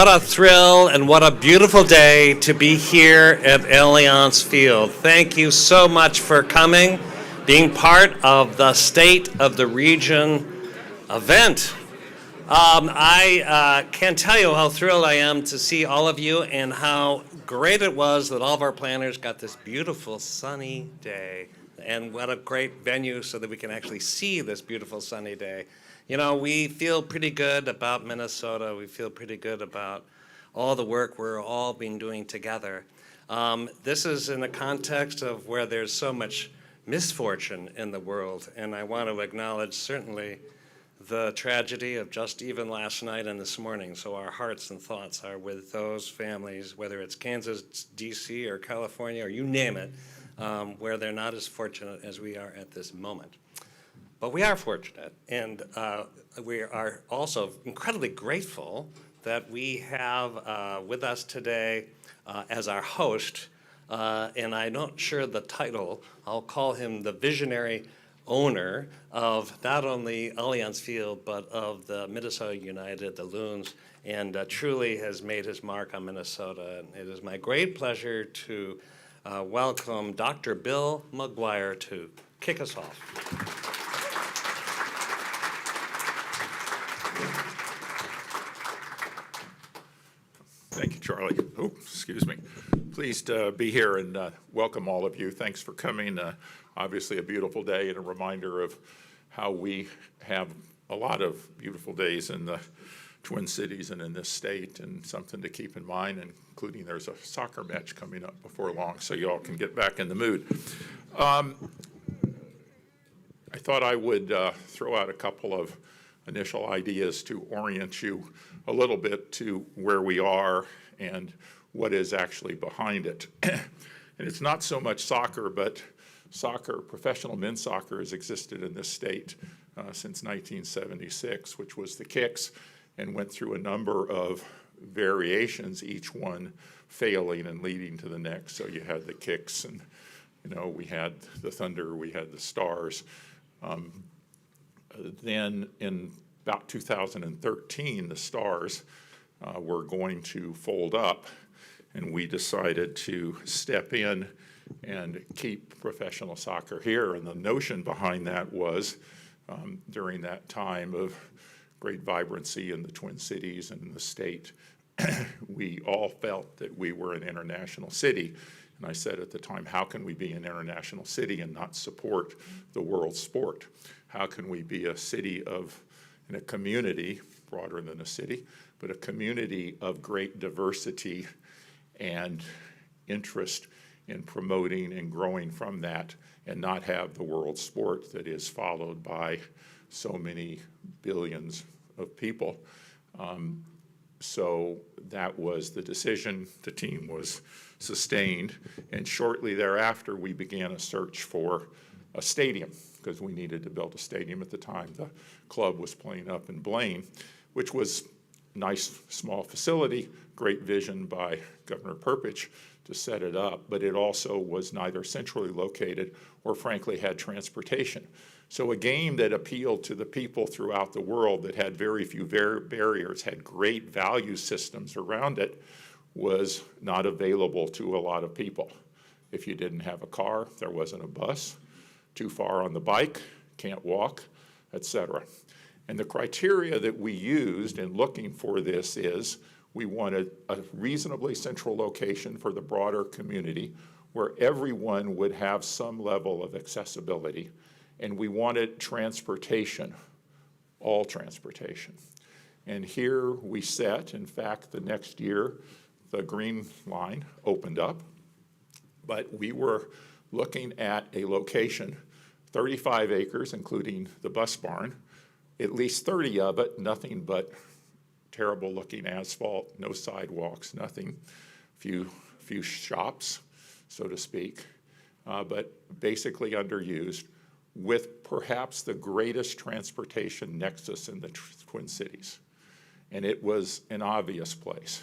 What a thrill and what a beautiful day to be here at Allianz Field. Thank you so much for coming, being part of the State of the Region event. I can't tell you how thrilled I am to see all of you and how great it was that all of our planners got this beautiful sunny day. And what a great venue so that we can actually see this beautiful sunny day. You know, we feel pretty good about Minnesota. We feel pretty good about all the work we're all been doing together. This is in the context of where there's so much misfortune in the world, and I want to acknowledge certainly the tragedy of just even last night and this morning. So our hearts and thoughts are with those families, whether it's Kansas, D.C., or California, or you name it, where they're not as fortunate as we are at this moment. But we are fortunate, and we are also incredibly grateful that we have with us today as our host, and I'm not sure the title, I'll call him the visionary owner of not only Allianz Field, but of the Minnesota United, the Loons, and truly has made his mark on Minnesota. And it is my great pleasure to welcome Dr. Bill McGuire to kick us off. Thank you, Charlie. Oh, excuse me. Pleased to be here and welcome all of you. Thanks for coming. Obviously a beautiful day and a reminder of how we have a lot of beautiful days in the Twin Cities and in this state, and something to keep in mind, including there's a soccer match coming up before long, so you all can get back in the mood. I thought I would throw out a couple of initial ideas to orient you a little bit to where we are and what is actually behind it. And it's not so much soccer, but soccer, professional men's soccer, has existed in this state since 1976, which was the Kicks, and went through a number of variations, each one failing and leading to the next. So you had the Kicks, and we had the Thunder, we had the Stars. Then in about 2013, the Stars were going to fold up, and we decided to step in and keep professional soccer here. And the notion behind that was, during that time of great vibrancy in the Twin Cities and in the state, we all felt that we were an international city. And I said at the time, how can we be an international city and not support the world sport? How can we be a city in a community, broader than a city, but a community of great diversity and interest in promoting and growing from that, and not have the world sport that is followed by so many billions of people. So that was the decision. The team was sustained, and shortly thereafter we began a search for a stadium, because we needed to build a stadium. At the time, the club was playing up in Blaine, which was a nice small facility, great vision by Governor Perpich to set it up, but it also was neither centrally located or frankly had transportation. So a game that appealed to the people throughout the world, that had very few barriers, had great value systems around it, was not available to a lot of people. If you didn't have a car, there wasn't a bus. Too far on the bike, can't walk, etc. And the criteria that we used in looking for this is, we wanted a reasonably central location for the broader community where everyone would have some level of accessibility. And we wanted transportation, all transportation. And here we set, in fact, the next year, the Green Line opened up, but we were looking at a location, 35 acres, including the bus barn, at least 30 of it, nothing but terrible looking asphalt, no sidewalks, nothing, few shops, so to speak, but basically underused, with perhaps the greatest transportation nexus in the Twin Cities. And it was an obvious place.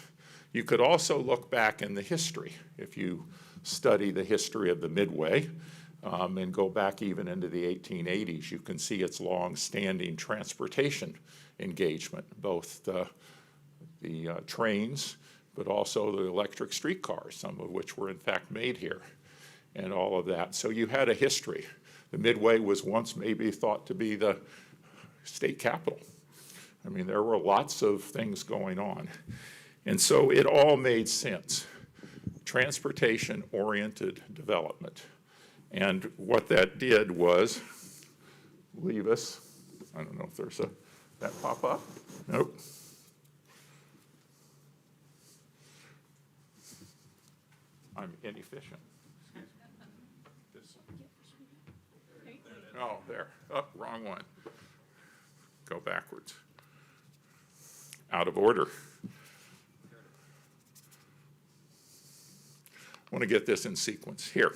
You could also look back in the history. If you study the history of the Midway and go back even into the 1880s, you can see its long-standing transportation engagement, both the the trains, but also the electric streetcars, some of which were in fact made here, and all of that. So you had a history. The Midway was once maybe thought to be the state capital. I mean, there were lots of things going on. And so it all made sense. Transportation-oriented development. And what that did was leave us, I don't know if there's that pop up? Nope. I'm inefficient. Oh, there. Oh, wrong one. Go backwards. Out of order. I want to get this in sequence here.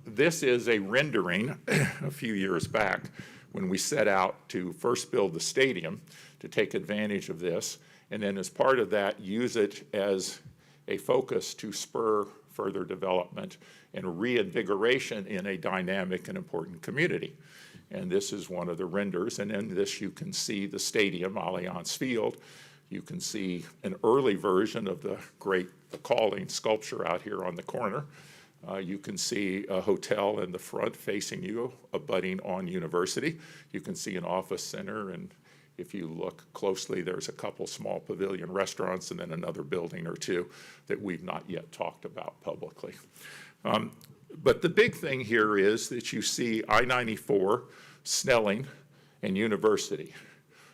This is a rendering a few years back when we set out to first build the stadium to take advantage of this, and then as part of that, use it as a focus to spur further development and reinvigoration in a dynamic and important community. And this is one of the renders, and in this you can see the stadium, Allianz Field. You can see an early version of the great calling sculpture out here on the corner. You can see a hotel in the front facing you, abutting on University. You can see an office center, and if you look closely, there's a couple small pavilion restaurants and then another building or two that we've not yet talked about publicly. But the big thing here is that you see I-94, Snelling, and University.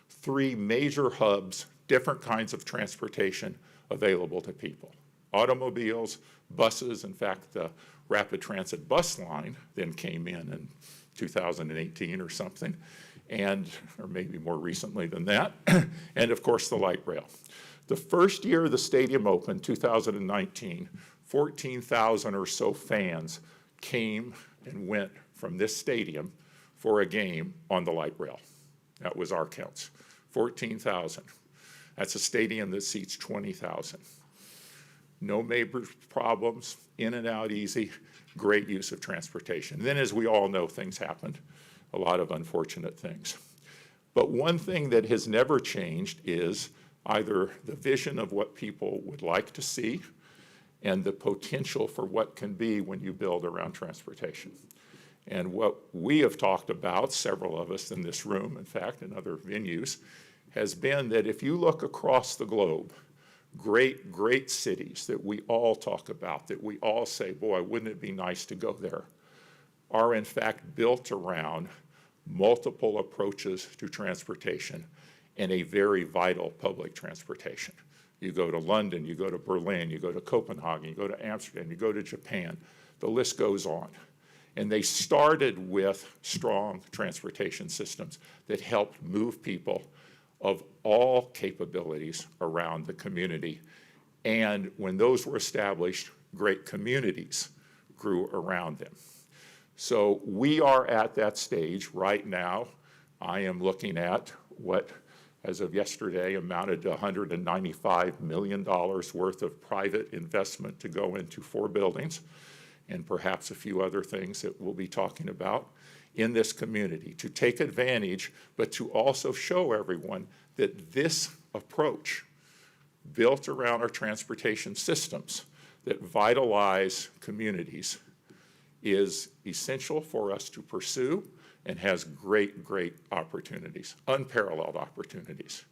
Three major hubs, different kinds of transportation available to people. Automobiles, buses, in fact, the Rapid Transit bus line then came in 2018 or something, or maybe more recently than that, and of course the light rail. The first year the stadium opened, 2019, 14,000 or so fans came and went from this stadium for a game on the light rail. That was our counts, 14,000. That's a stadium that seats 20,000. No major problems, in and out easy, great use of transportation. And then as we all know, things happened, a lot of unfortunate things. But one thing that has never changed is either the vision of what people would like to see and the potential for what can be when you build around transportation. And what we have talked about, several of us in this room, in fact, in other venues, has been that if you look across the globe, great, great cities that we all talk about, that we all say, boy, wouldn't it be nice to go there, are in fact built around multiple approaches to transportation and a very vital public transportation. You go to London, you go to Berlin, you go to Copenhagen, you go to Amsterdam, you go to Japan, the list goes on. And they started with strong transportation systems that helped move people of all capabilities around the community. And when those were established, great communities grew around them. So we are at that stage right now. I am looking at what, as of yesterday, amounted to $195 million worth of private investment to go into 4 buildings, and perhaps a few other things that we'll be talking about in this community to take advantage, but to also show everyone that this approach, built around our transportation systems that vitalize communities, is essential for us to pursue and has great, great opportunities, unparalleled opportunities.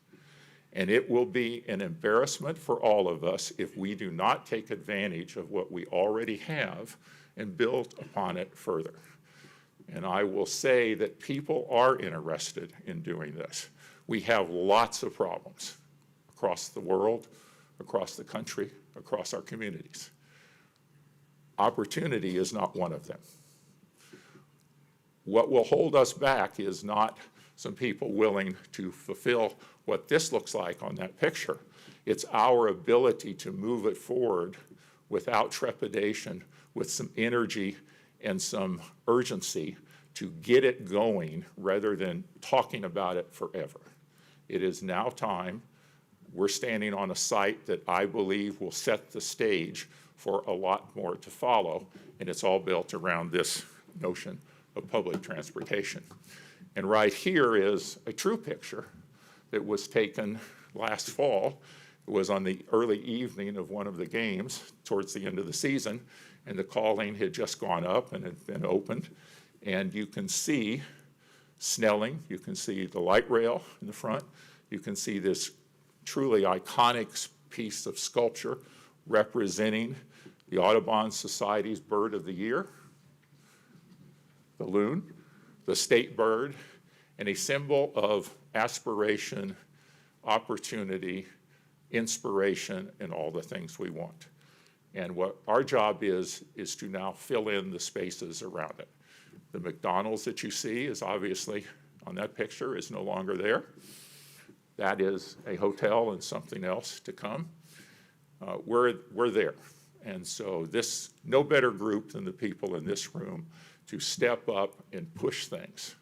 And it will be an embarrassment for all of us if we do not take advantage of what we already have and build upon it further. And I will say that people are interested in doing this. We have lots of problems across the world, across the country, across our communities. Opportunity is not one of them. What will hold us back is not some people willing to fulfill what this looks like on that picture. It's our ability to move it forward without trepidation, with some energy and some urgency to get it going rather than talking about it forever. It is now time. We're standing on a site that I believe will set the stage for a lot more to follow, and it's all built around this notion of public transportation. And right here is a true picture that was taken last fall. It was on the early evening of one of the games towards the end of the season, and the call lane had just gone up and had been opened. And you can see Snelling, you can see the light rail in the front, you can see this truly iconic piece of sculpture representing the Audubon Society's Bird of the Year, the loon, the state bird, and a symbol of aspiration, opportunity, inspiration, and all the things we want. And what our job is to now fill in the spaces around it. The McDonald's that you see is obviously, on that picture, is no longer there. That is a hotel and something else to come. We're there. And so this, no better group than the people in this room to step up and push things.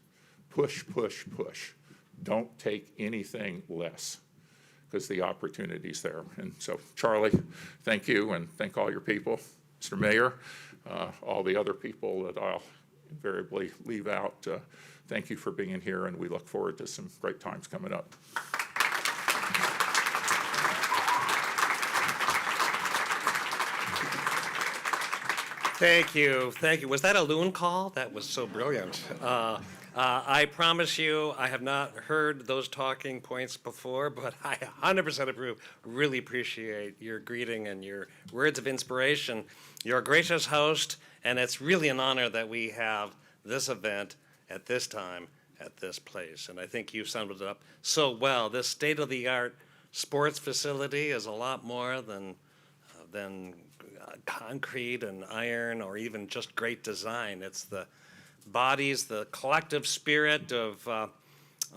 Push, push, push. Don't take anything less, because the opportunity's there. And so, Charlie, thank you, and thank all your people. Mr. Mayor, all the other people that I'll invariably leave out, thank you for being here, and we look forward to some great times coming up. Thank you. Thank you. Was that a loon call? That was so brilliant. I promise you, I have not heard those talking points before, but I 100% approve. Really appreciate your greeting and your words of inspiration. You're a gracious host, and it's really an honor that we have this event at this time, at this place. And I think you summed it up so well. This state-of-the-art sports facility is a lot more than concrete and iron or even just great design. It's the bodies, the collective spirit of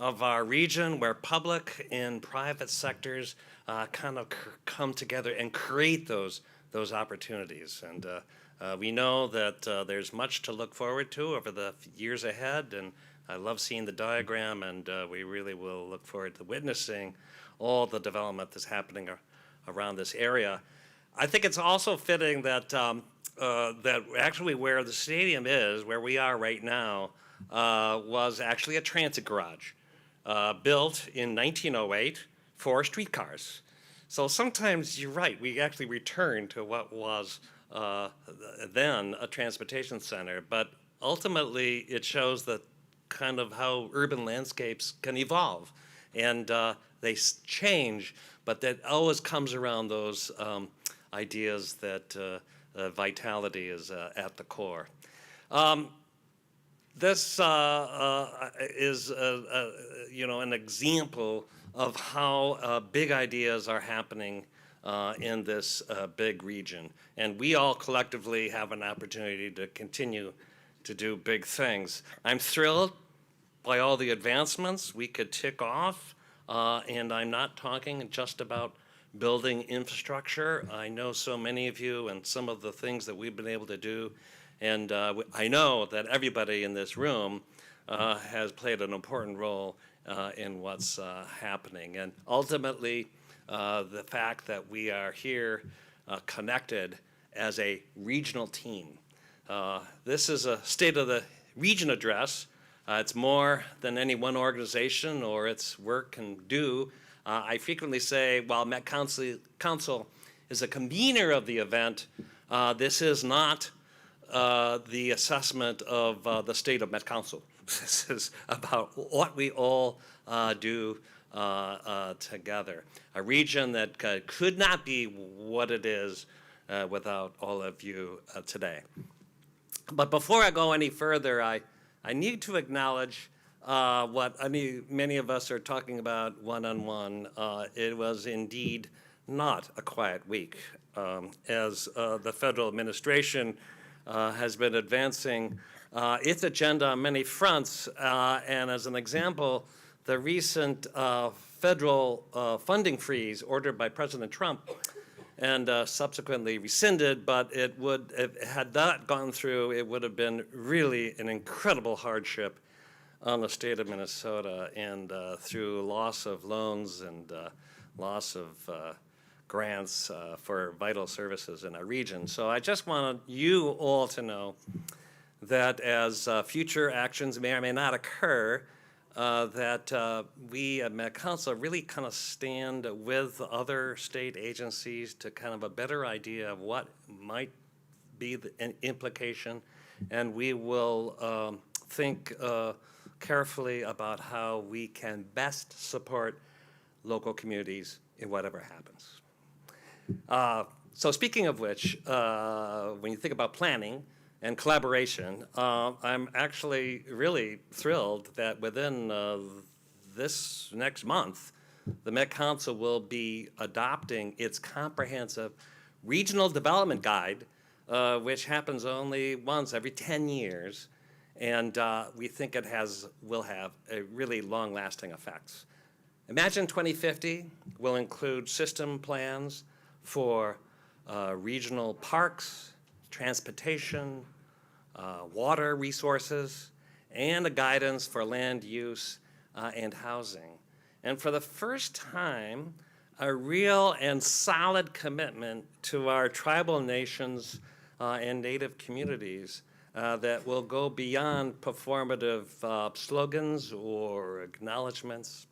our region, where public and private sectors kind of come together and create those opportunities. And we know that there's much to look forward to over the years ahead, and I love seeing the diagram, and we really will look forward to witnessing all the development that's happening around this area. I think it's also fitting that that actually where the stadium is, where we are right now, was actually a transit garage built in 1908 for streetcars. So sometimes you're right, we actually return to what was then a transportation center, but ultimately it shows that kind of how urban landscapes can evolve, and they change, but that always comes around those ideas that vitality is at the core. This is an example of how big ideas are happening in this big region, and we all collectively have an opportunity to continue to do big things. I'm thrilled by all the advancements we could tick off, and I'm not talking just about building infrastructure. I know so many of you and some of the things that we've been able to do, and I know that everybody in this room has played an important role in what's happening. And ultimately, the fact that we are here connected as a regional team. This is a State of the Region address. It's more than any one organization or its work can do. I frequently say, while Met Council is a convener of the event, this is not the assessment of the state of Met Council. This is about what we all do together. A region that could not be what it is without all of you today. But before I go any further, I need to acknowledge what many of us are talking about one-on-one. It was indeed not a quiet week, as the federal administration has been advancing its agenda on many fronts. And as an example, the recent federal funding freeze ordered by President Trump and subsequently rescinded, but it would, had that gone through, it would have been really an incredible hardship on the state of Minnesota, and through loss of loans and loss of grants for vital services in our region. So I just want you all to know that as future actions may or may not occur, that we at Met Council really kind of stand with other state agencies to kind of a better idea of what might be the implication, and we will think carefully about how we can best support local communities in whatever happens. So speaking of which, when you think about planning and collaboration, I'm actually really thrilled that within this next month, the Met Council will be adopting its comprehensive regional development guide, which happens only once every 10 years. And we think it will have a really long-lasting effects. Imagine 2050 will include system plans for regional parks, transportation, water resources, and a guidance for land use and housing. And for the first time, a real and solid commitment to our tribal nations and Native communities that will go beyond performative slogans or acknowledgments,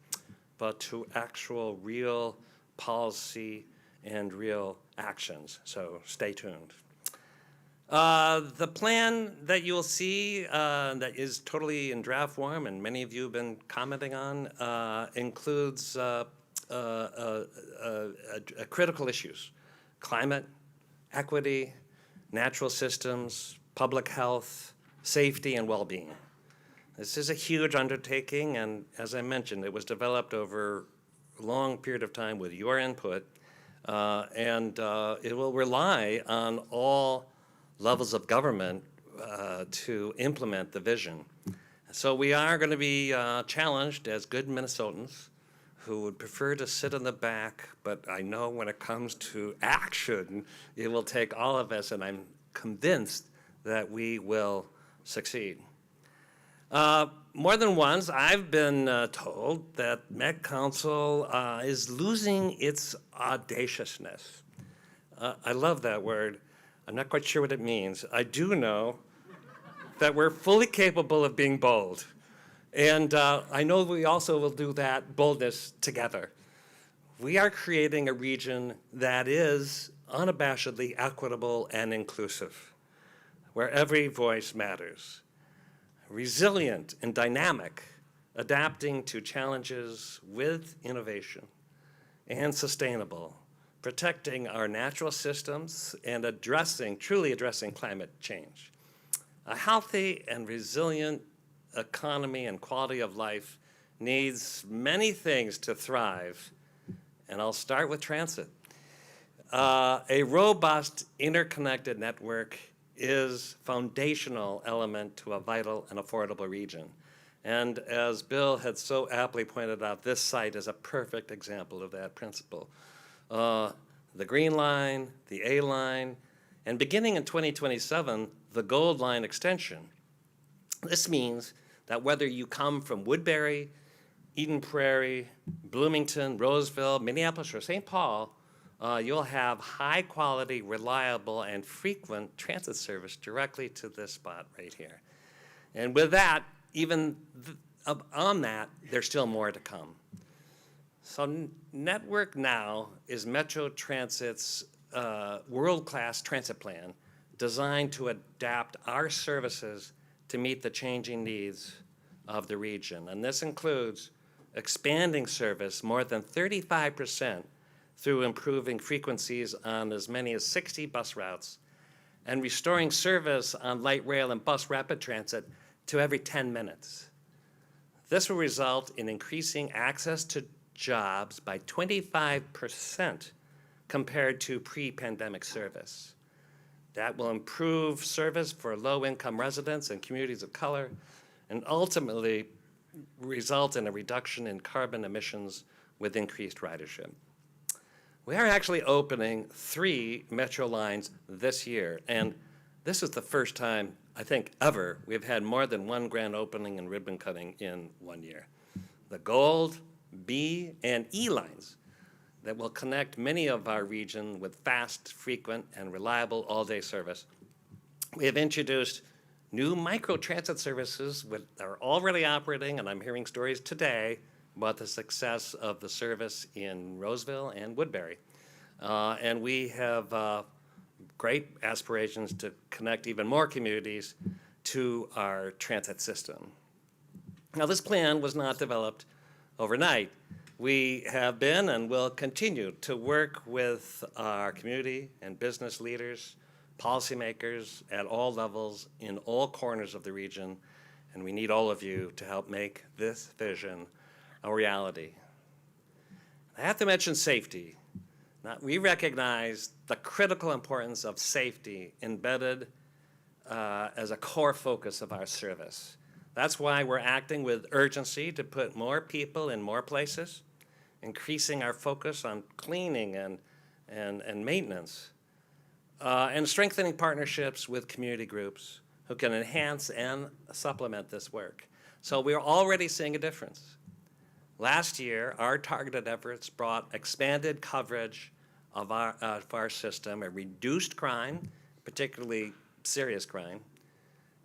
but to actual real policy and real actions. So stay tuned. The plan that you'll see that is totally in draft form, and many of you have been commenting on, includes critical issues: climate, equity, natural systems, public health, safety, and well-being. This is a huge undertaking, and as I mentioned, it was developed over a long period of time with your input, and it will rely on all levels of government to implement the vision. So we are going to be challenged as good Minnesotans who would prefer to sit in the back, but I know when it comes to action, it will take all of us, and I'm convinced that we will succeed. More than once, I've been told that Met Council is losing its audaciousness. I love that word. I'm not quite sure what it means. I do know that we're fully capable of being bold. And I know we also will do that boldness together. We are creating a region that is unabashedly equitable and inclusive, where every voice matters. Resilient and dynamic, adapting to challenges with innovation, and sustainable, protecting our natural systems and truly addressing climate change. A healthy and resilient economy and quality of life needs many things to thrive, and I'll start with transit. A robust, interconnected network is foundational element to a vital and affordable region. And as Bill had so aptly pointed out, this site is a perfect example of that principle. The Green Line, the A Line, and beginning in 2027, the Gold Line extension. This means that whether you come from Woodbury, Eden Prairie, Bloomington, Roseville, Minneapolis, or St. Paul, you'll have high quality, reliable, and frequent transit service directly to this spot right here. And with that, even on that, there's still more to come. So Network Now is Metro Transit's world-class transit plan designed to adapt our services to meet the changing needs of the region. And this includes expanding service more than 35% through improving frequencies on as many as 60 bus routes, and restoring service on light rail and bus rapid transit to every 10 minutes. This will result in increasing access to jobs by 25% compared to pre-pandemic service. That will improve service for low-income residents and communities of color, and ultimately result in a reduction in carbon emissions with increased ridership. We are actually opening 3 metro lines this year, and this is the first time, I think, ever we've had more than one grand opening and ribbon cutting in 1 year. The Gold, B, and E lines that will connect many of our region with fast, frequent, and reliable all-day service. We have introduced new micro-transit services are already operating, and I'm hearing stories today about the success of the service in Roseville and Woodbury. And we have great aspirations to connect even more communities to our transit system. Now, this plan was not developed overnight. We have been and will continue to work with our community and business leaders, policymakers at all levels in all corners of the region, and we need all of you to help make this vision a reality. I have to mention safety. Now, we recognize the critical importance of safety embedded as a core focus of our service. That's why we're acting with urgency to put more people in more places, increasing our focus on cleaning and maintenance, and strengthening partnerships with community groups who can enhance and supplement this work. So we're already seeing a difference. Last year, our targeted efforts brought expanded coverage of our system and reduced crime, particularly serious crime.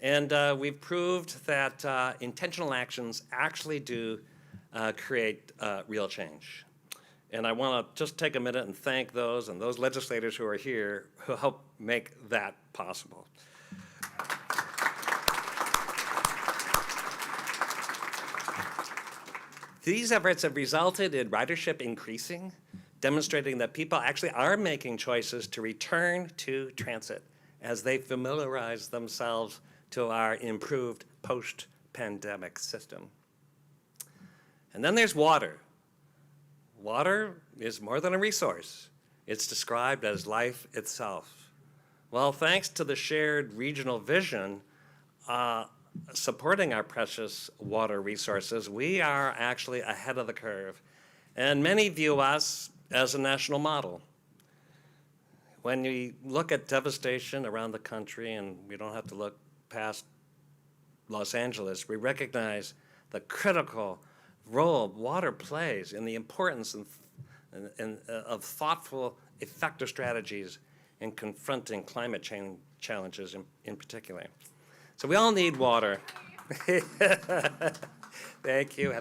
And we've proved that intentional actions actually do create real change. And I want to just take a minute and thank those legislators who are here who helped make that possible. These efforts have resulted in ridership increasing, demonstrating that people actually are making choices to return to transit as they familiarize themselves to our improved post-pandemic system. And then there's water. Water is more than a resource. It's described as life itself. Well, thanks to the shared regional vision supporting our precious water resources, we are actually ahead of the curve. And many view us as a national model. When we look at devastation around the country, and we don't have to look past Los Angeles, we recognize the critical role water plays in the importance of thoughtful, effective strategies in confronting climate change challenges in particular. So we all need water. Thank you.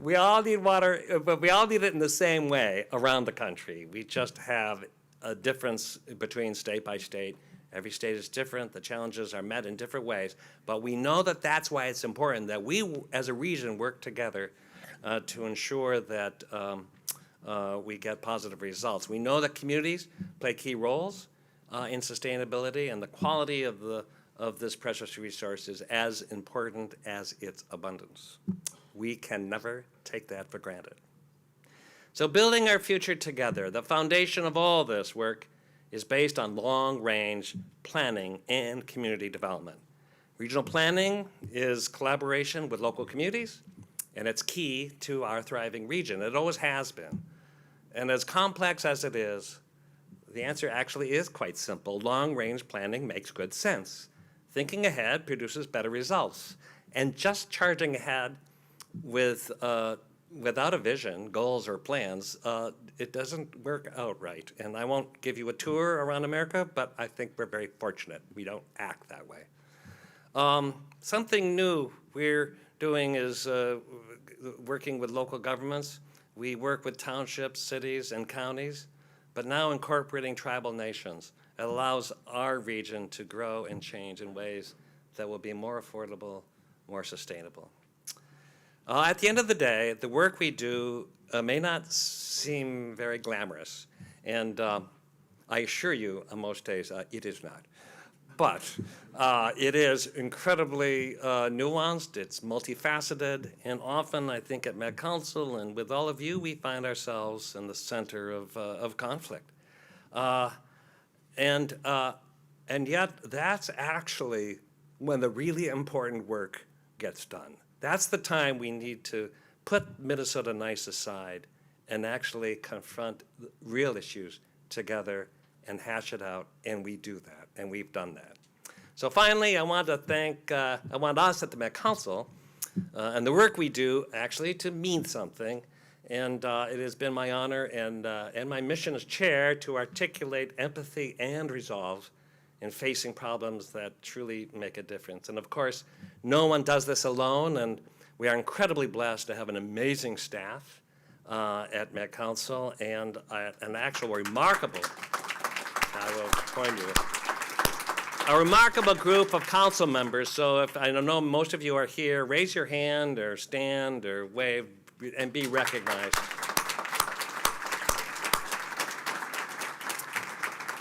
We all need water, but we all need it in the same way around the country. We just have a difference between state by state. Every state is different. The challenges are met in different ways. But we know that that's why it's important that we, as a region, work together to ensure that we get positive results. We know that communities play key roles in sustainability, and the quality of this precious resource is as important as its abundance. We can never take that for granted. So building our future together, the foundation of all this work is based on long-range planning and community development. Regional planning is collaboration with local communities, and it's key to our thriving region. It always has been. And as complex as it is, the answer actually is quite simple. Long-range planning makes good sense. Thinking ahead produces better results. And just charging ahead without a vision, goals, or plans, it doesn't work out right. And I won't give you a tour around America, but I think we're very fortunate. We don't act that way. Something new we're doing is working with local governments. We work with townships, cities, and counties, but now incorporating tribal nations. It allows our region to grow and change in ways that will be more affordable, more sustainable. At the end of the day, the work we do may not seem very glamorous, and I assure you, on most days, it is not. But it is incredibly nuanced, it's multifaceted, and often I think at Met Council and with all of you, we find ourselves in the center of conflict. And yet, that's actually when the really important work gets done. That's the time we need to put Minnesota nice aside and actually confront real issues together and hash it out, and we do that, and we've done that. So finally, I want us at the Met Council and the work we do actually to mean something. And it has been my honor and my mission as chair to articulate empathy and resolve and facing problems that truly make a difference. And of course, no one does this alone, and we are incredibly blessed to have an amazing staff at Met Council and an actual remarkable, I will point you, a remarkable group of council members. So if I know most of you are here, raise your hand or stand or wave and be recognized.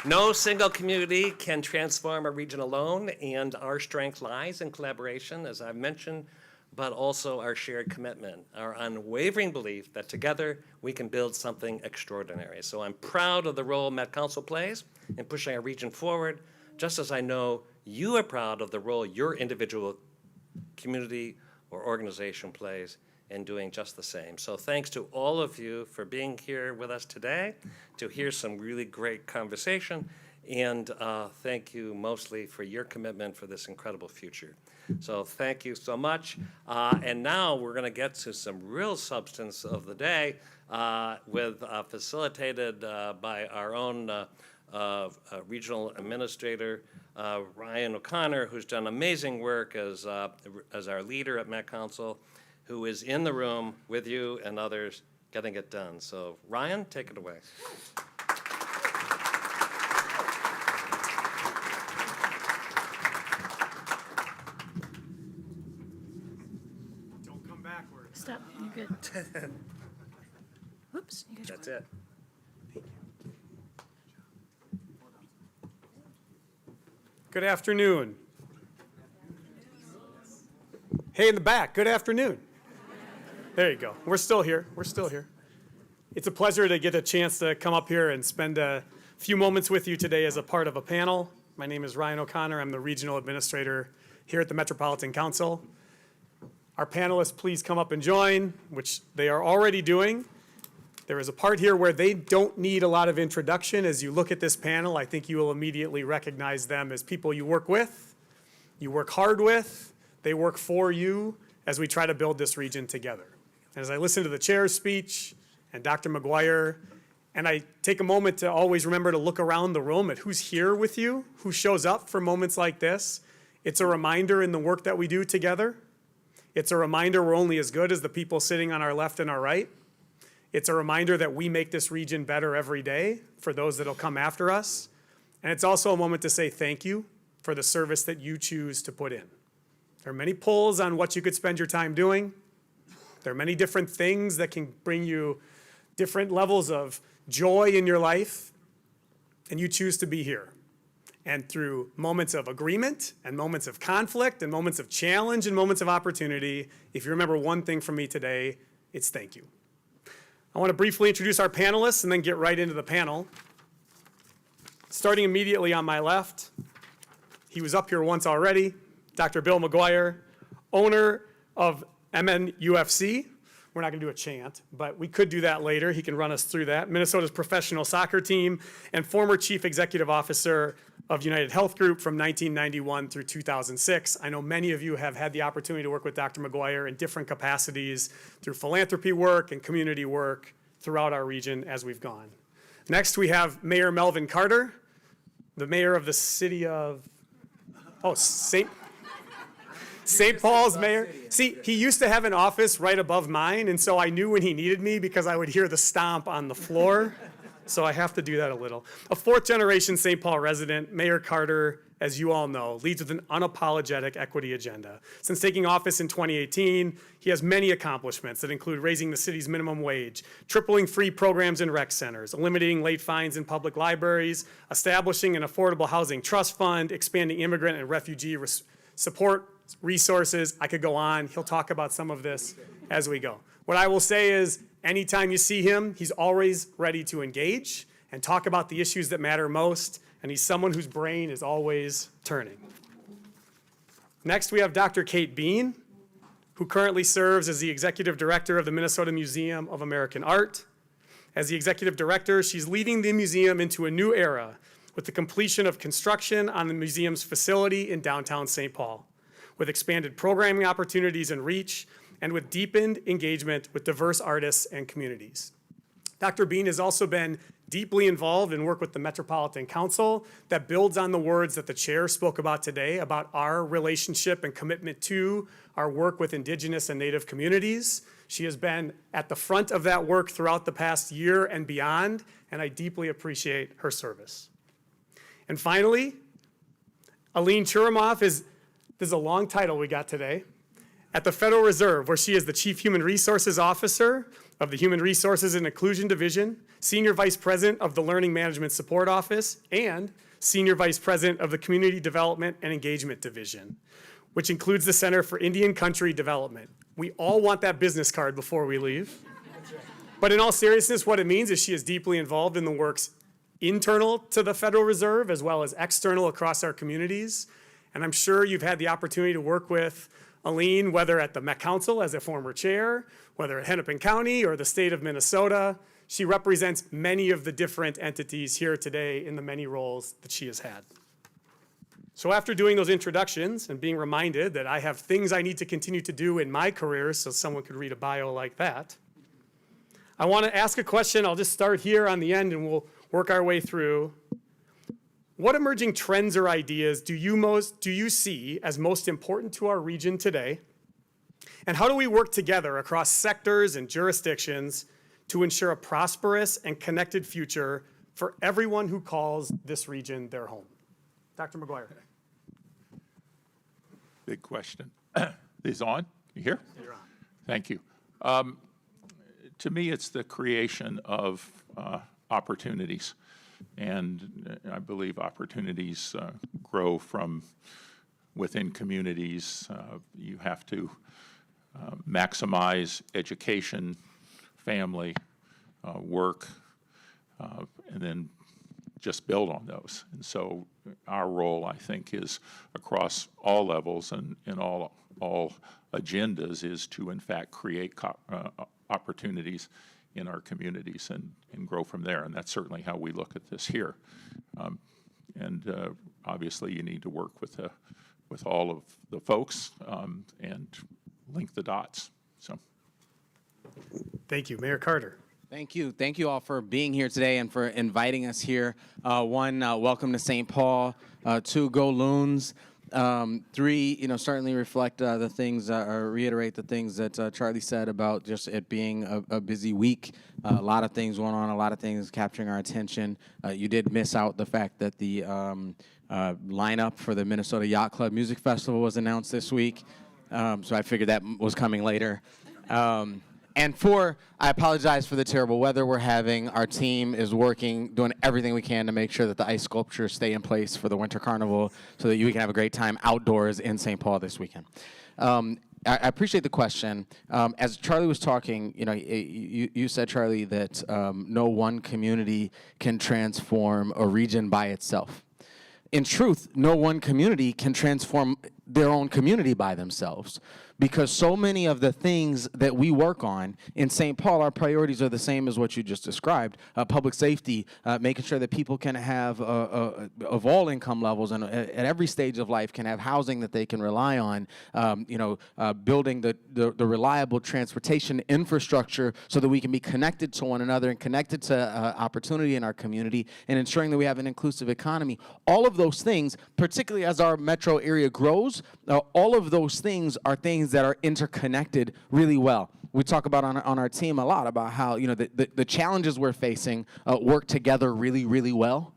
No single community can transform a region alone, and our strength lies in collaboration, as I've mentioned, but also our shared commitment, our unwavering belief that together we can build something extraordinary. So I'm proud of the role Met Council plays in pushing our region forward, just as I know you are proud of the role your individual community or organization plays in doing just the same. So thanks to all of you for being here with us today to hear some really great conversation, and thank you mostly for your commitment for this incredible future. So thank you so much. And now we're going to get to some real substance of the day facilitated by our own regional administrator, Ryan O'Connor, who's done amazing work as our leader at Met Council, who is in the room with you and others getting it done. So Ryan, take it away. Don't come backwards. Stop, you're good. Whoops, you got your That's it. Good afternoon. Hey, in the back, good afternoon. There you go. We're still here. We're still here. It's a pleasure to get a chance to come up here and spend a few moments with you today as a part of a panel. My name is Ryan O'Connor. I'm the regional administrator here at the Metropolitan Council. Our panelists, please come up and join, which they are already doing. There is a part here where they don't need a lot of introduction. As you look at this panel, I think you will immediately recognize them as people you work with, you work hard with, they work for you as we try to build this region together. And as I listen to the chair's speech and Dr. McGuire, and I take a moment to always remember to look around the room at who's here with you, who shows up for moments like this. It's a reminder in the work that we do together. It's a reminder we're only as good as the people sitting on our left and our right. It's a reminder that we make this region better every day for those that'll come after us. And it's also a moment to say thank you for the service that you choose to put in. There are many polls on what you could spend your time doing. There are many different things that can bring you different levels of joy in your life, and you choose to be here. And through moments of agreement and moments of conflict and moments of challenge and moments of opportunity, if you remember one thing from me today, it's thank you. I want to briefly introduce our panelists and then get right into the panel. Starting immediately on my left, he was up here once already, Dr. Bill McGuire, owner of MNUFC. We're not going to do a chant, but we could do that later. He can run us through that. Minnesota's professional soccer team and former chief executive officer of United Health Group from 1991 through 2006. I know many of you have had the opportunity to work with Dr. McGuire in different capacities through philanthropy work and community work throughout our region as we've gone. Next, we have Mayor Melvin Carter, the mayor of the city of, St. Paul's mayor. See, he used to have an office right above mine, and so I knew when he needed me because I would hear the stomp on the floor. So I have to do that a little. A fourth-generation St. Paul resident, Mayor Carter, as you all know, leads with an unapologetic equity agenda. Since taking office in 2018, he has many accomplishments that include raising the city's minimum wage, tripling free programs in rec centers, eliminating late fines in public libraries, establishing an affordable housing trust fund, expanding immigrant and refugee support resources. I could go on. He'll talk about some of this as we go. What I will say is, anytime you see him, he's always ready to engage and talk about the issues that matter most, and he's someone whose brain is always turning. Next, we have Dr. Kate Bean, who currently serves as the executive director of the Minnesota Museum of American Art. As the executive director, she's leading the museum into a new era with the completion of construction on the museum's facility in downtown St. Paul, with expanded programming opportunities and reach, and with deepened engagement with diverse artists and communities. Dr. Bean has also been deeply involved and work with the Metropolitan Council that builds on the words that the chair spoke about today about our relationship and commitment to our work with Indigenous and Native communities. She has been at the front of that work throughout the past year and beyond, and I deeply appreciate her service. And finally, Aline Churumoff this is a long title we got today, at the Federal Reserve, where she is the Chief Human Resources Officer of the Human Resources and Inclusion Division, Senior Vice President of the Learning Management Support Office, and Senior Vice President of the Community Development and Engagement Division, which includes the Center for Indian Country Development. We all want that business card before we leave. But in all seriousness, what it means is she is deeply involved in the works internal to the Federal Reserve as well as external across our communities. And I'm sure you've had the opportunity to work with Aline, whether at the Met Council as a former chair, whether at Hennepin County or the state of Minnesota. She represents many of the different entities here today in the many roles that she has had. So after doing those introductions and being reminded that I have things I need to continue to do in my career so someone could read a bio like that, I want to ask a question. I'll just start here on the end and we'll work our way through. What emerging trends or ideas do you see as most important to our region today? And how do we work together across sectors and jurisdictions to ensure a prosperous and connected future for everyone who calls this region their home? Dr. McGuire. Big question. Is on? You here? You're on. Thank you. To me, it's the creation of opportunities. And I believe opportunities grow from within communities. You have to maximize education, family, work, and then just build on those. And so our role, I think, is across all levels and in all agendas is to, in fact, create opportunities in our communities and grow from there. And that's certainly how we look at this here. Obviously, you need to work with all of the folks and link the dots. So, Thank you. Mayor Carter. Thank you. Thank you all for being here today and for inviting us here. One, welcome to St. Paul. Two, go Loons. Three, certainly reflect the things, or reiterate the things that Charlie said about just it being a busy week. A lot of things going on, a lot of things capturing our attention. You did miss out the fact that the lineup for the Minnesota Yacht Club Music Festival was announced this week. So I figured that was coming later. And four, I apologize for the terrible weather we're having. Our team is working, doing everything we can to make sure that the ice sculptures stay in place for the Winter Carnival so that we can have a great time outdoors in St. Paul this weekend. I appreciate the question. As Charlie was talking, you said, Charlie, that no one community can transform a region by itself. In truth, no one community can transform their own community by themselves, because so many of the things that we work on in St. Paul, our priorities are the same as what you just described. Building safety, making sure that people can have, of all income levels and at every stage of life, can have housing that they can rely on, building the reliable transportation infrastructure so that we can be connected to one another and connected to opportunity in our community, and ensuring that we have an inclusive economy. All of those things, particularly as our metro area grows, all of those things are things that are interconnected really well. We talk about on our team a lot about how the challenges we're facing work together really, really well.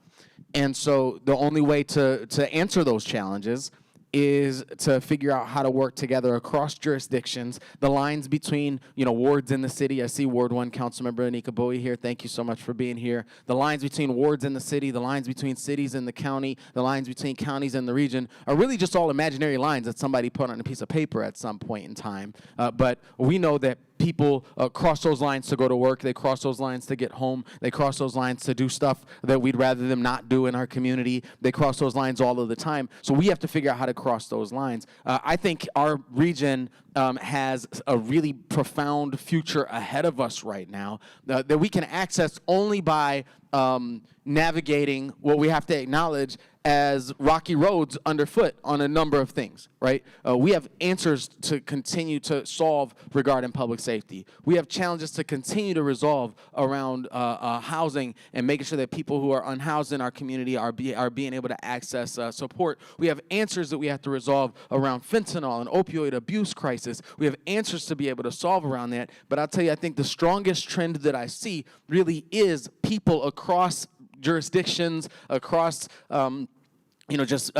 And so the only way to answer those challenges is to figure out how to work together across jurisdictions. The lines between, wards in the city. I see Ward 1 Councilmember Anika Bowie here. Thank you so much for being here. The lines between wards in the city, the lines between cities and the county, the lines between counties and the region are really just all imaginary lines that somebody put on a piece of paper at some point in time. But we know that people cross those lines to go to work. They cross those lines to get home. They cross those lines to do stuff that we'd rather them not do in our community. They cross those lines all of the time. So we have to figure out how to cross those lines. I think our region has a really profound future ahead of us right now that we can access only by navigating what we have to acknowledge as rocky roads underfoot on a number of things, right? We have answers to continue to solve regarding public safety. We have challenges to continue to resolve around housing and making sure that people who are unhoused in our community are being able to access support. We have answers that we have to resolve around fentanyl and opioid abuse crisis. We have answers to be able to solve around that. But I'll tell you, I think the strongest trend that I see really is people across jurisdictions, across just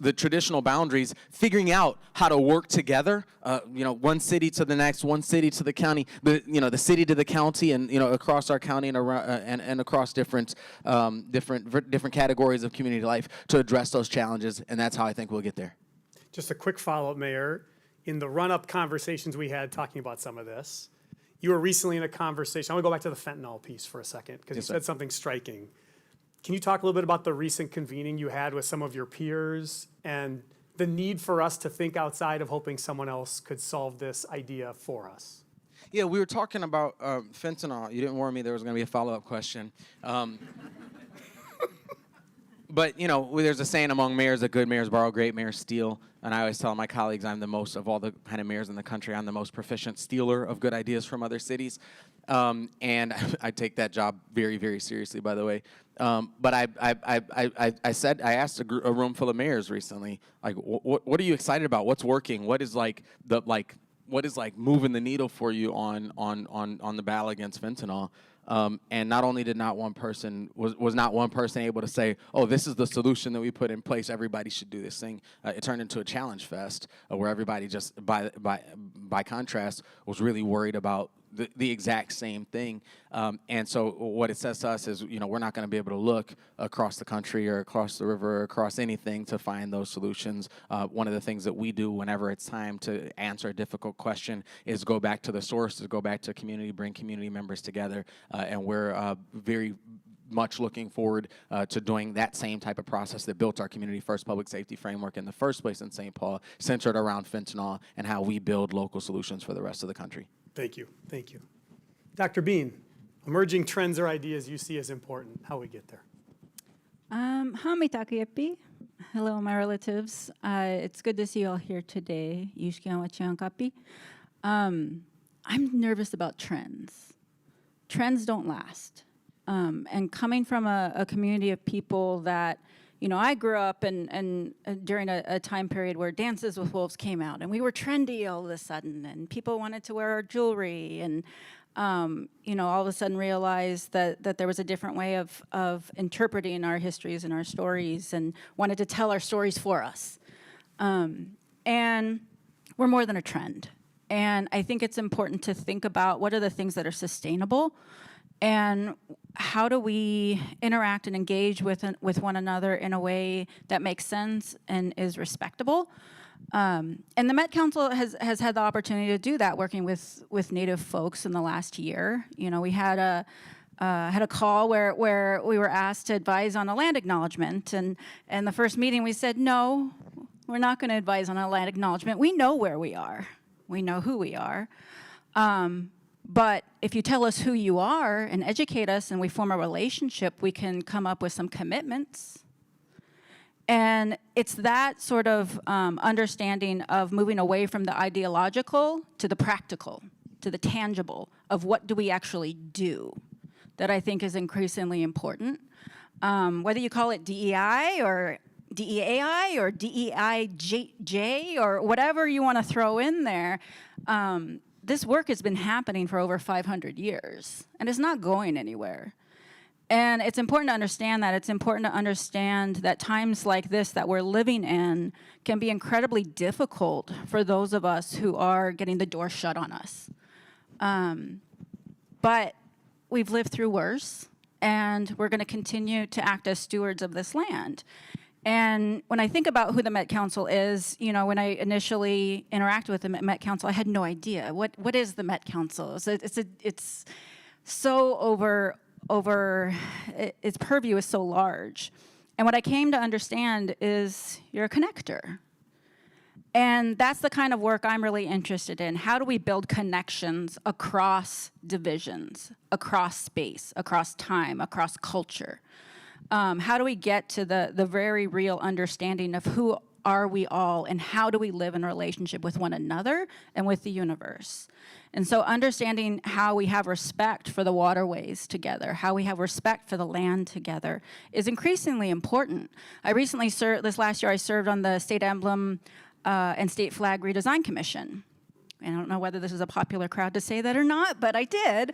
the traditional boundaries, figuring out how to work together. One city to the next, one city to the county, the city to the county, and across our county and around and across different categories of community life to address those challenges. And that's how I think we'll get there. Just a quick follow-up, Mayor. In the run-up conversations we had talking about some of this, you were recently in a conversation. I want to go back to the fentanyl piece for a second because you said something striking. Can you talk a little bit about the recent convening you had with some of your peers and the need for us to think outside of hoping someone else could solve this idea for us? Yeah, we were talking about fentanyl. You didn't warn me there was going to be a follow-up question. But, there's a saying among mayors that good mayors borrow, great mayors steal. And I always tell my colleagues I'm the most, of all the kind of mayors in the country, I'm the most proficient stealer of good ideas from other cities. And I take that job very, very seriously, by the way. But I asked a room full of mayors recently, like, what are you excited about? What's working? What is moving the needle for you on the battle against fentanyl? And not only did not one person was not one person able to say, oh, this is the solution that we put in place, everybody should do this thing. It turned into a challenge fest where everybody just by contrast was really worried about the exact same thing. And so what it says to us is, we're not going to be able to look across the country or across the river or across anything to find those solutions. One of the things that we do whenever it's time to answer a difficult question is go back to the source, is go back to community, bring community members together. And we're very much looking forward to doing that same type of process that built our community first public safety framework in the first place in St. Paul, centered around fentanyl and how we build local solutions for the rest of the country. Thank you. Thank you. Dr. Bean, emerging trends or ideas you see as important, how we get there? Hamitakuyepi. Hello, my relatives. It's good to see you all here today. Yushkianwachiankapi. I'm nervous about trends. Trends don't last. And coming from a community of people that, I grew up and during a time period where Dances with Wolves came out, and we were trendy all of a sudden, and people wanted to wear our jewelry, and all of a sudden realized that there was a different way of interpreting our histories and our stories, and wanted to tell our stories for us. And we're more than a trend. And I think it's important to think about what are the things that are sustainable, and how do we interact and engage with one another in a way that makes sense and is respectable. And the Met Council has had the opportunity to do that, working with Native folks in the last year. We had a call where we were asked to advise on a land acknowledgement, and the first meeting we said, no, we're not going to advise on a land acknowledgement. We know where we are. We know who we are. But if you tell us who you are and educate us and we form a relationship, we can come up with some commitments. And it's that sort of understanding of moving away from the ideological to the practical, to the tangible of what do we actually do, that I think is increasingly important. Whether you call it DEI or DEAI or DEIJ or whatever you want to throw in there, this work has been happening for over 500 years, and it's not going anywhere. And it's important to understand that. It's important to understand that times like this that we're living in can be incredibly difficult for those of us who are getting the door shut on us. But we've lived through worse, and we're going to continue to act as stewards of this land. And when I think about who the Met Council is, when I initially interacted with the Met Council, I had no idea. What is the Met Council? So it's so over, its purview is so large. And what I came to understand is you're a connector. And that's the kind of work I'm really interested in. How do we build connections across divisions, across space, across time, across culture? How do we get to the very real understanding of who are we all and how do we live in relationship with one another and with the universe? And so understanding how we have respect for the waterways together, how we have respect for the land together is increasingly important. I recently served, this last year I served on the State Emblem and State Flag Redesign Commission. And I don't know whether this is a popular crowd to say that or not, but I did.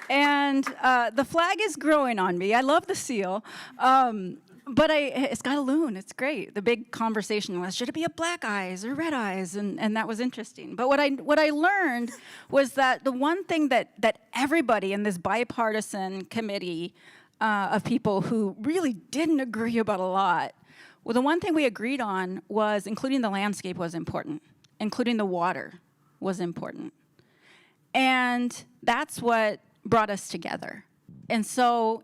And the flag is growing on me. I love the seal. But it's got a loon. It's great. The big conversation was, should it be a black eyes or red eyes? And that was interesting. But what I learned was that the one thing that everybody in this bipartisan committee of people who really didn't agree about a lot, well, the one thing we agreed on was including the landscape was important. Including the water was important. And that's what brought us together. And so,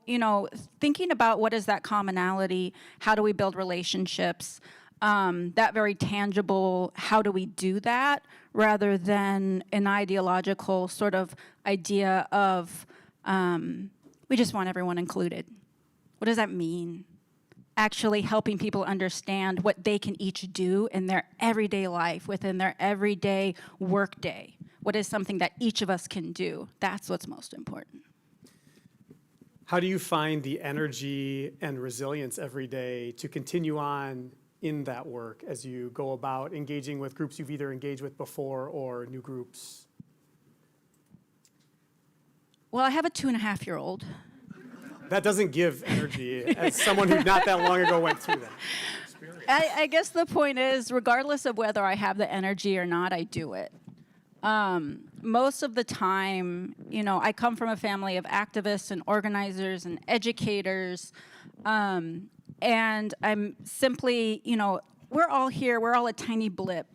thinking about what is that commonality, how do we build relationships, that very tangible, how do we do that, rather than an ideological sort of idea of we just want everyone included. What does that mean? Actually helping people understand what they can each do in their everyday life, within their everyday work day. What is something that each of us can do? That's what's most important. How do you find the energy and resilience every day to continue on in that work as you go about engaging with groups you've either engaged with before or new groups? Well, I have a 2.5-year-old. That doesn't give energy as someone who not that long ago went through that. I guess the point is, regardless of whether I have the energy or not, I do it. Most of the time, I come from a family of activists and organizers and educators, and I'm simply, we're all here, we're all a tiny blip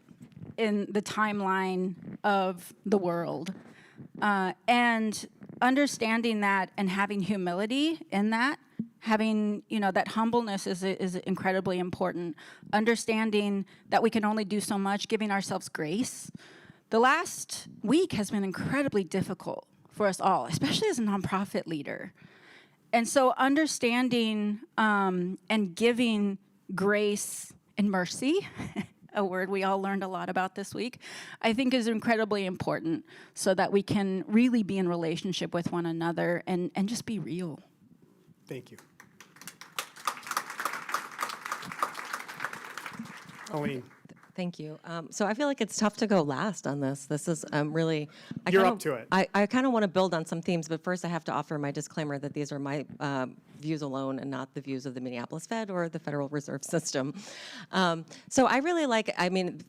in the timeline of the world. And understanding that and having humility in that, having, that humbleness is incredibly important. Understanding that we can only do so much, giving ourselves grace. The last week has been incredibly difficult for us all, especially as a nonprofit leader. And so understanding and giving grace and mercy, a word we all learned a lot about this week, I think is incredibly important so that we can really be in relationship with one another and just be real. Thank you. Colleen. Thank you. So I feel like it's tough to go last on this. This is really... You're up to it. I kind of want to build on some themes, but first I have to offer my disclaimer that these are my views alone and not the views of the Minneapolis Fed or the Federal Reserve System. So I really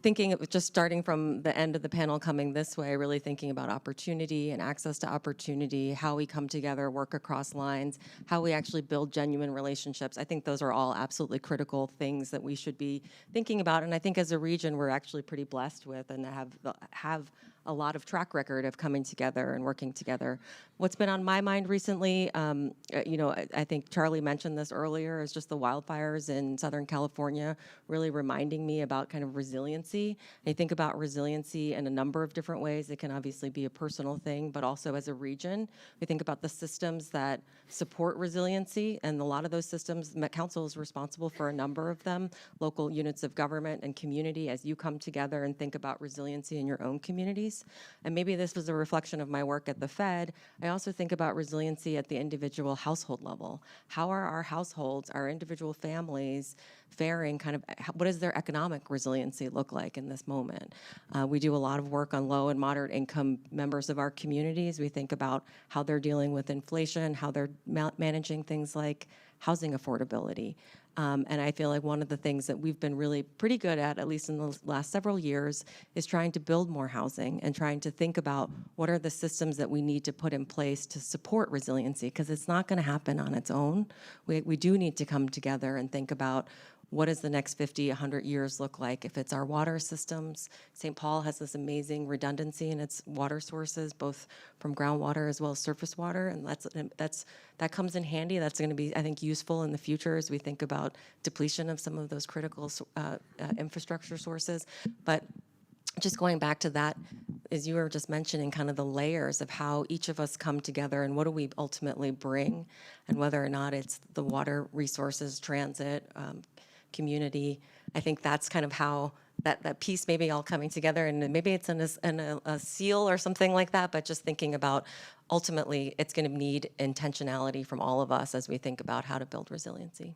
thinking it was just starting from the end of the panel coming this way, really thinking about opportunity and access to opportunity, how we come together, work across lines, how we actually build genuine relationships. I think those are all absolutely critical things that we should be thinking about. And I think as a region, we're actually pretty blessed with and have a lot of track record of coming together and working together. What's been on my mind recently, I think Charlie mentioned this earlier, is just the wildfires in Southern California really reminding me about kind of resiliency. I think about resiliency in a number of different ways. It can obviously be a personal thing, but also as a region. We think about the systems that support resiliency, and a lot of those systems, Met Council is responsible for a number of them, local units of government and community, as you come together and think about resiliency in your own communities. And maybe this was a reflection of my work at the Fed. I also think about resiliency at the individual household level. How are our households, our individual families faring, what does their economic resiliency look like in this moment? We do a lot of work on low and moderate income members of our communities. We think about how they're dealing with inflation, how they're managing things like housing affordability. And I feel like one of the things that we've been really pretty good at least in the last several years, is trying to build more housing and trying to think about what are the systems that we need to put in place to support resiliency, because it's not going to happen on its own. We do need to come together and think about what does the next 50, 100 years look like if it's our water systems. St. Paul has this amazing redundancy in its water sources, both from groundwater as well as surface water, and that comes in handy. That's going to be, I think, useful in the future as we think about depletion of some of those critical infrastructure sources. But just going back to that, as you were just mentioning, kind of the layers of how each of us come together and what do we ultimately bring, and whether or not it's the water resources, transit, community. I think that's kind of how that piece maybe all coming together, and maybe it's in a seal or something like that, but just thinking about ultimately it's going to need intentionality from all of us as we think about how to build resiliency.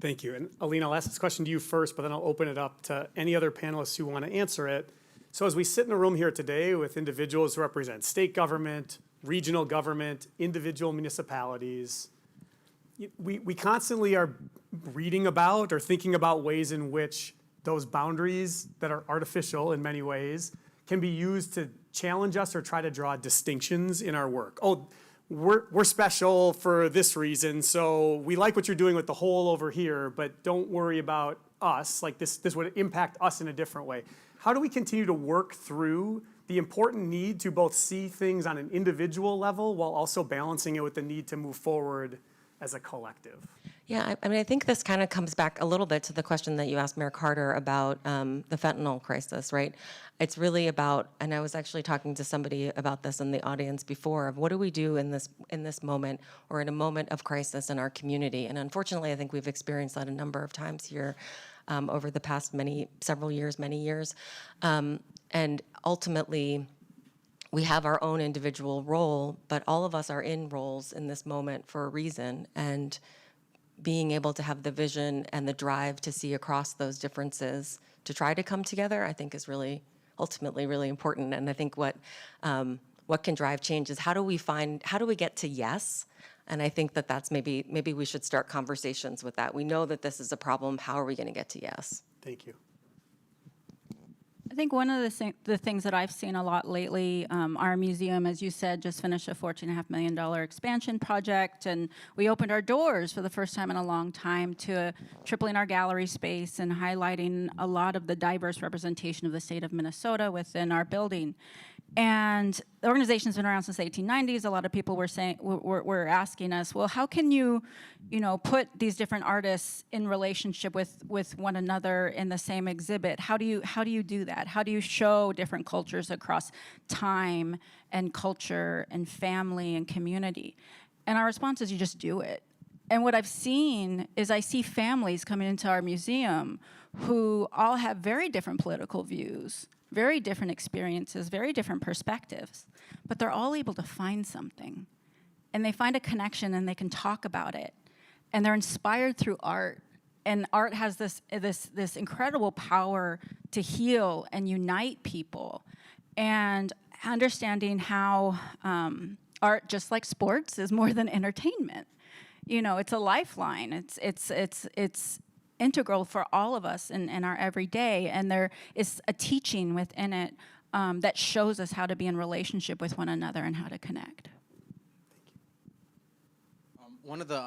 Thank you. And Alina, I'll ask this question to you first, but then I'll open it up to any other panelists who want to answer it. So as we sit in a room here today with individuals who represent state government, regional government, individual municipalities, we constantly are reading about or thinking about ways in which those boundaries that are artificial in many ways can be used to challenge us or try to draw distinctions in our work. Oh, we're special for this reason, so we like what you're doing with the whole over here, but don't worry about us. Like this would impact us in a different way. How do we continue to work through the important need to both see things on an individual level while also balancing it with the need to move forward as a collective? Yeah, I mean, I think this kind of comes back a little bit to the question that you asked Mayor Carter about the fentanyl crisis, right? It's really about, and I was actually talking to somebody about this in the audience before, of what do we do in this moment or in a moment of crisis in our community? And unfortunately, I think we've experienced that a number of times here over the past many years. And ultimately, we have our own individual role, but all of us are in roles in this moment for a reason. And being able to have the vision and the drive to see across those differences to try to come together, I think is really, ultimately really important. And I think what can drive change is how do we get to yes? And I think that's maybe we should start conversations with that. We know that this is a problem. How are we going to get to yes? Thank you. I think one of the things that I've seen a lot lately, our museum, as you said, just finished a $14.5 million expansion project, and we opened our doors for the first time in a long time to tripling our gallery space and highlighting a lot of the diverse representation of the state of Minnesota within our building. And the organization's been around since the 1890s. A lot of people were asking us, well, how can you put these different artists in relationship with one another in the same exhibit? How do you do that? How do you show different cultures across time and culture and family and community? And our response is you just do it. And what I've seen is I see families coming into our museum who all have very different political views, very different experiences, very different perspectives, but they're all able to find something. And they find a connection and they can talk about it. And they're inspired through art. And art has this incredible power to heal and unite people. And understanding how art, just like sports, is more than entertainment. It's a lifeline. It's integral for all of us in our everyday, and there is a teaching within it that shows us how to be in relationship with one another and how to connect. One of the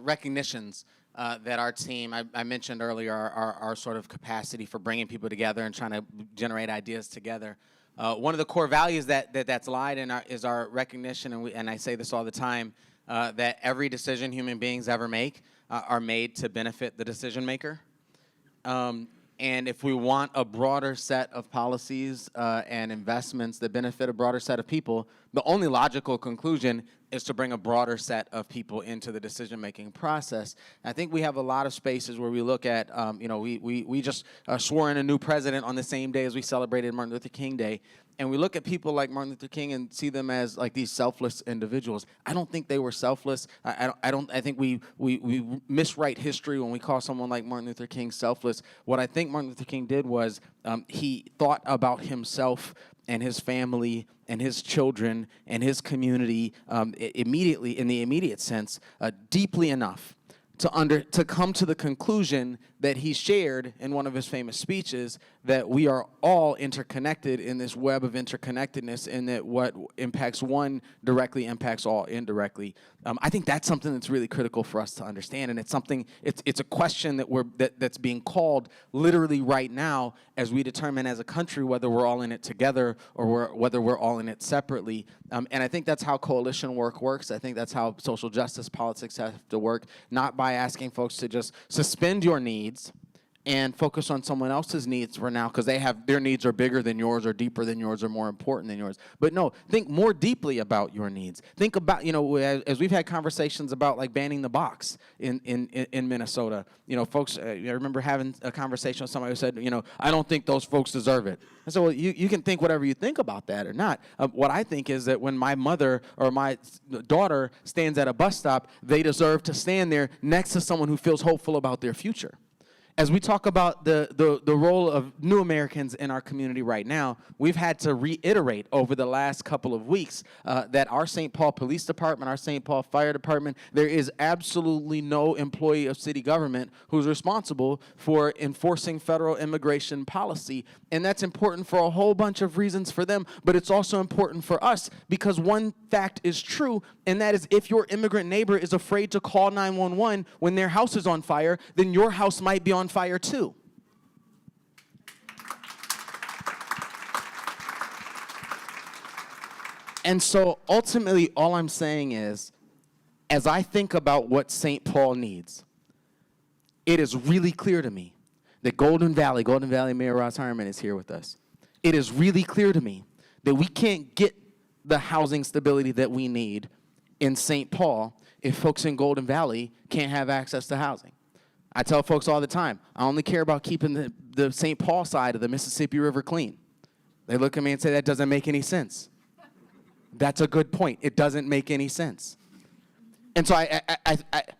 recognitions that our team, I mentioned earlier, our sort of capacity for bringing people together and trying to generate ideas together. One of the core values that's lied in is our recognition, and I say this all the time, that every decision human beings ever make are made to benefit the decision maker. And if we want a broader set of policies and investments that benefit a broader set of people, the only logical conclusion is to bring a broader set of people into the decision-making process. I think we have a lot of spaces where we look at, we just swore in a new president on the same day as we celebrated Martin Luther King Day, and we look at people like Martin Luther King and see them as like these selfless individuals. I don't think they were selfless. I think we miswrite history when we call someone like Martin Luther King selfless. What I think Martin Luther King did was he thought about himself and his family and his children and his community immediately, in the immediate sense, deeply enough to come to the conclusion that he shared in one of his famous speeches, that we are all interconnected in this web of interconnectedness, and that what impacts one directly impacts all indirectly. I think that's something that's really critical for us to understand, and it's a question that's being called literally right now as we determine as a country whether we're all in it together or whether we're all in it separately. And I think that's how coalition work works. I think that's how social justice politics have to work, not by asking folks to just suspend your needs and focus on someone else's needs for now because their needs are bigger than yours or deeper than yours or more important than yours. But no, think more deeply about your needs. Think about, as we've had conversations about like banning the box in Minnesota, folks, I remember having a conversation with somebody who said, I don't think those folks deserve it. I said, well, you can think whatever you think about that or not. What I think is that when my mother or my daughter stands at a bus stop, they deserve to stand there next to someone who feels hopeful about their future. As we talk about the role of new Americans in our community right now, we've had to reiterate over the last couple of weeks that our St. Paul Police Department, our St. Paul Fire Department, there is absolutely no employee of city government who's responsible for enforcing federal immigration policy. And that's important for a whole bunch of reasons for them, but it's also important for us because one fact is true, and that is if your immigrant neighbor is afraid to call 911 when their house is on fire, then your house might be on fire too. And so ultimately, all I'm saying is, as I think about what St. Paul needs, it is really clear to me that Golden Valley Mayor Ross Harmon is here with us. It is really clear to me that we can't get the housing stability that we need in St. Paul if folks in Golden Valley can't have access to housing. I tell folks all the time, I only care about keeping the St. Paul side of the Mississippi River clean. They look at me and say, that doesn't make any sense. That's a good point. It doesn't make any sense. And so I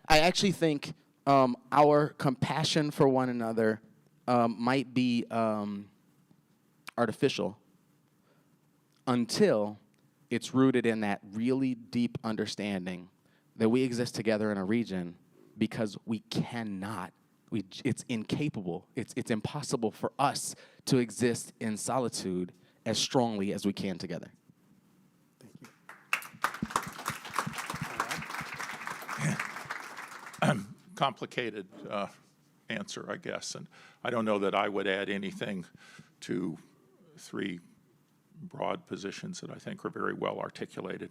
actually think our compassion for one another might be artificial until it's rooted in that really deep understanding that we exist together in a region because we cannot, it's incapable, it's impossible for us to exist in solitude as strongly as we can together. Complicated answer, I guess, and I don't know that I would add anything to three broad positions that I think are very well articulated.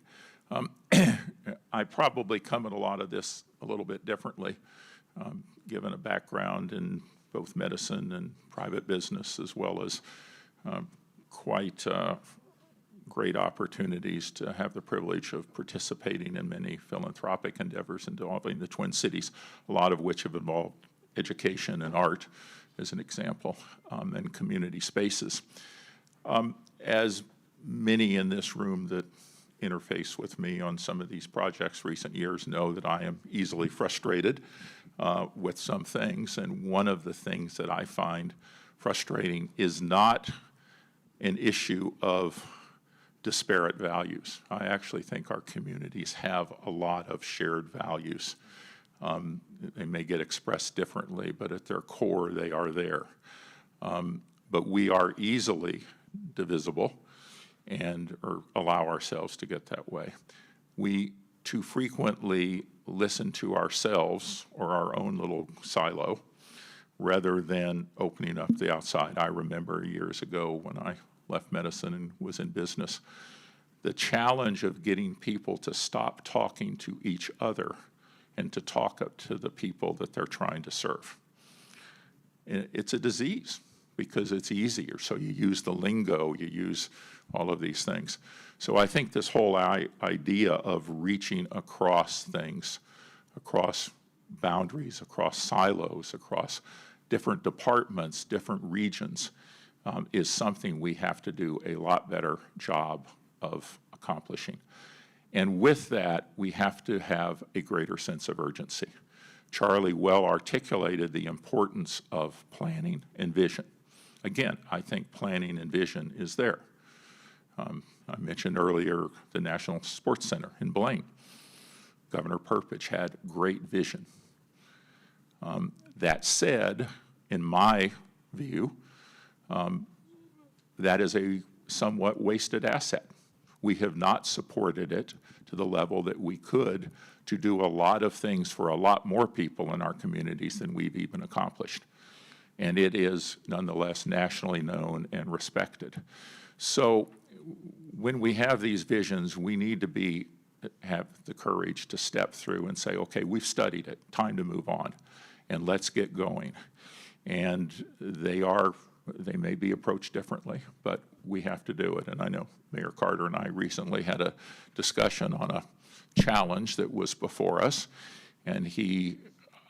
I probably come at a lot of this a little bit differently, given a background in both medicine and private business, as well as quite great opportunities to have the privilege of participating in many philanthropic endeavors involving the Twin Cities, a lot of which have involved education and art, as an example, and community spaces. As many in this room that interface with me on some of these projects recent years know that I am easily frustrated with some things, and one of the things that I find frustrating is not an issue of disparate values. I actually think our communities have a lot of shared values. They may get expressed differently, but at their core, they are there. But we are easily divisible or allow ourselves to get that way. We too frequently listen to ourselves or our own little silo rather than opening up the outside. I remember years ago when I left medicine and was in business, the challenge of getting people to stop talking to each other and to talk up to the people that they're trying to serve. It's a disease because it's easier. So you use the lingo, you use all of these things. So I think this whole idea of reaching across things, across boundaries, across silos, across different departments, different regions, is something we have to do a lot better job of accomplishing. And with that, we have to have a greater sense of urgency. Charlie well articulated the importance of planning and vision. Again, I think planning and vision is there. I mentioned earlier the National Sports Center in Blaine. Governor Perpich had great vision. That said, in my view, that is a somewhat wasted asset. We have not supported it to the level that we could to do a lot of things for a lot more people in our communities than we've even accomplished. And it is nonetheless nationally known and respected. So when we have these visions, we need to have the courage to step through and say, okay, we've studied it, time to move on, and let's get going. And they may be approached differently, but we have to do it. And I know Mayor Carter and I recently had a discussion on a challenge that was before us, and he,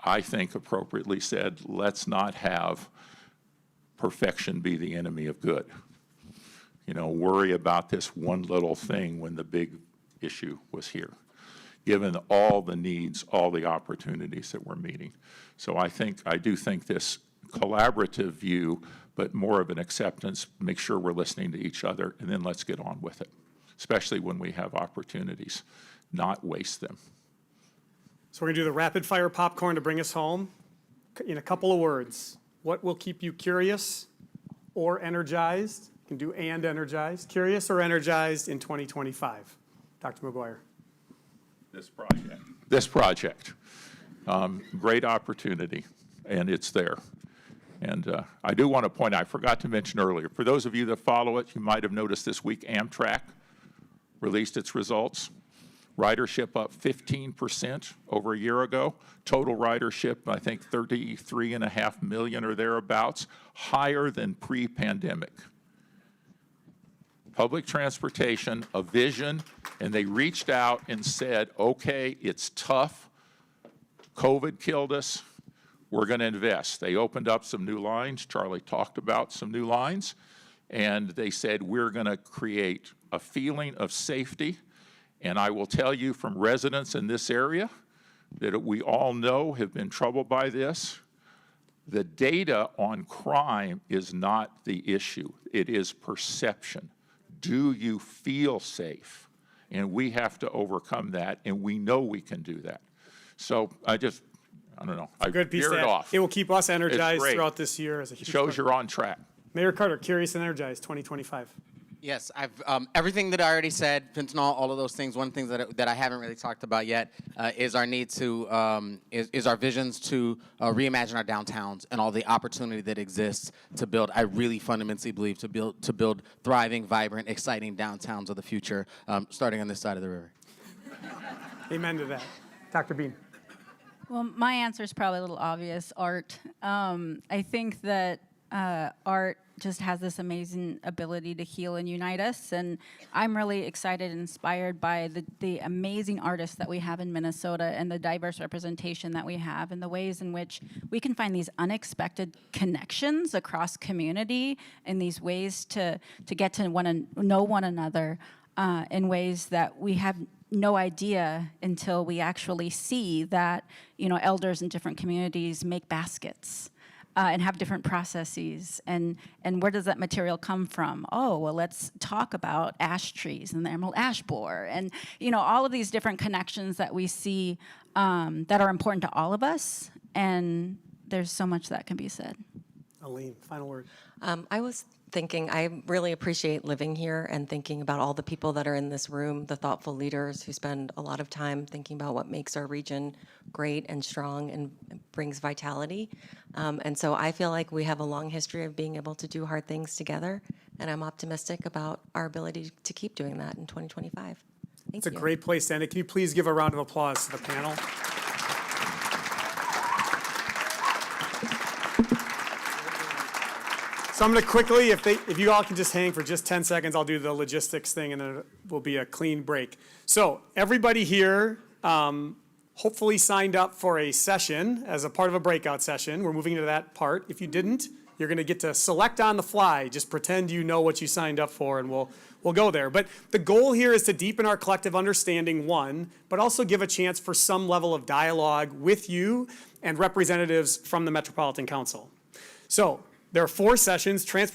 I think, appropriately said, let's not have perfection be the enemy of good. You know, worry about this one little thing when the big issue was here, given all the needs, all the opportunities that we're meeting. So I do think this collaborative view, but more of an acceptance, make sure we're listening to each other, and then let's get on with it, especially when we have opportunities, not waste them. So we're going to do the rapid fire popcorn to bring us home. In a couple of words, what will keep you curious or energized? You can do and energized. Curious or energized in 2025? Dr. McGuire. This project. Great opportunity, and it's there. And I do want to point out, I forgot to mention earlier, for those of you that follow it, you might have noticed this week Amtrak released its results. Ridership up 15% over a year ago. Total ridership, I think 33.5 million or thereabouts, higher than pre-pandemic. Public transportation, a vision, and they reached out and said, okay, it's tough. COVID killed us. We're going to invest. They opened up some new lines. Charlie talked about some new lines. And they said, we're going to create a feeling of safety. And I will tell you from residents in this area that we all know have been troubled by this. The data on crime is not the issue. It is perception. Do you feel safe? And we have to overcome that, and we know we can do that. So I don't know. I Good piece veered that off. it will keep us energized great. throughout this year as a It huge shows part. you're on track. Mayor Carter, curious and energized 2025. Yes, I've everything that I already said, fentanyl, all of those things. One thing that I haven't really talked about yet is our need to is our visions to reimagine our downtowns and all the opportunity that exists to build. I really fundamentally believe to build thriving, vibrant, exciting downtowns of the future, starting on this side of the river. Amen to that. Dr. Bean. Well, my answer is probably a little obvious, art. I think that art just has this amazing ability to heal and unite us, and I'm really excited and inspired by the amazing artists that we have in Minnesota and the diverse representation that we have and the ways in which we can find these unexpected connections across community and these ways to get to know one another in ways that we have no idea until we actually see that, you know, elders in different communities make baskets. And have different processes, and where does that material come from? Oh, well, let's talk about ash trees and the emerald ash borer, and you know, all of these different connections that we see that are important to all of us, and there's so much that can be said. Aline, final word. I was thinking, I really appreciate living here and thinking about all the people that are in this room, the thoughtful leaders who spend a lot of time thinking about what makes our region great and strong and brings vitality. And so I feel like we have a long history of being able to do hard things together, and I'm optimistic about our ability to keep doing that in 2025. Thank you. It's a great place to end it. Can you please give a round of applause to the panel? So I'm going to quickly, if you all can just hang for just 10 seconds, I'll do the logistics thing, and then it will be a clean break. So everybody here hopefully signed up for a session as a part of a breakout session. We're moving into that part. If you didn't, you're going to get to select on the fly. Just pretend you know what you signed up for, and we'll go there. But the goal here is to deepen our collective understanding, one, but also give a chance for some level of dialogue with you and representatives from the Metropolitan Council. So there are 4 sessions.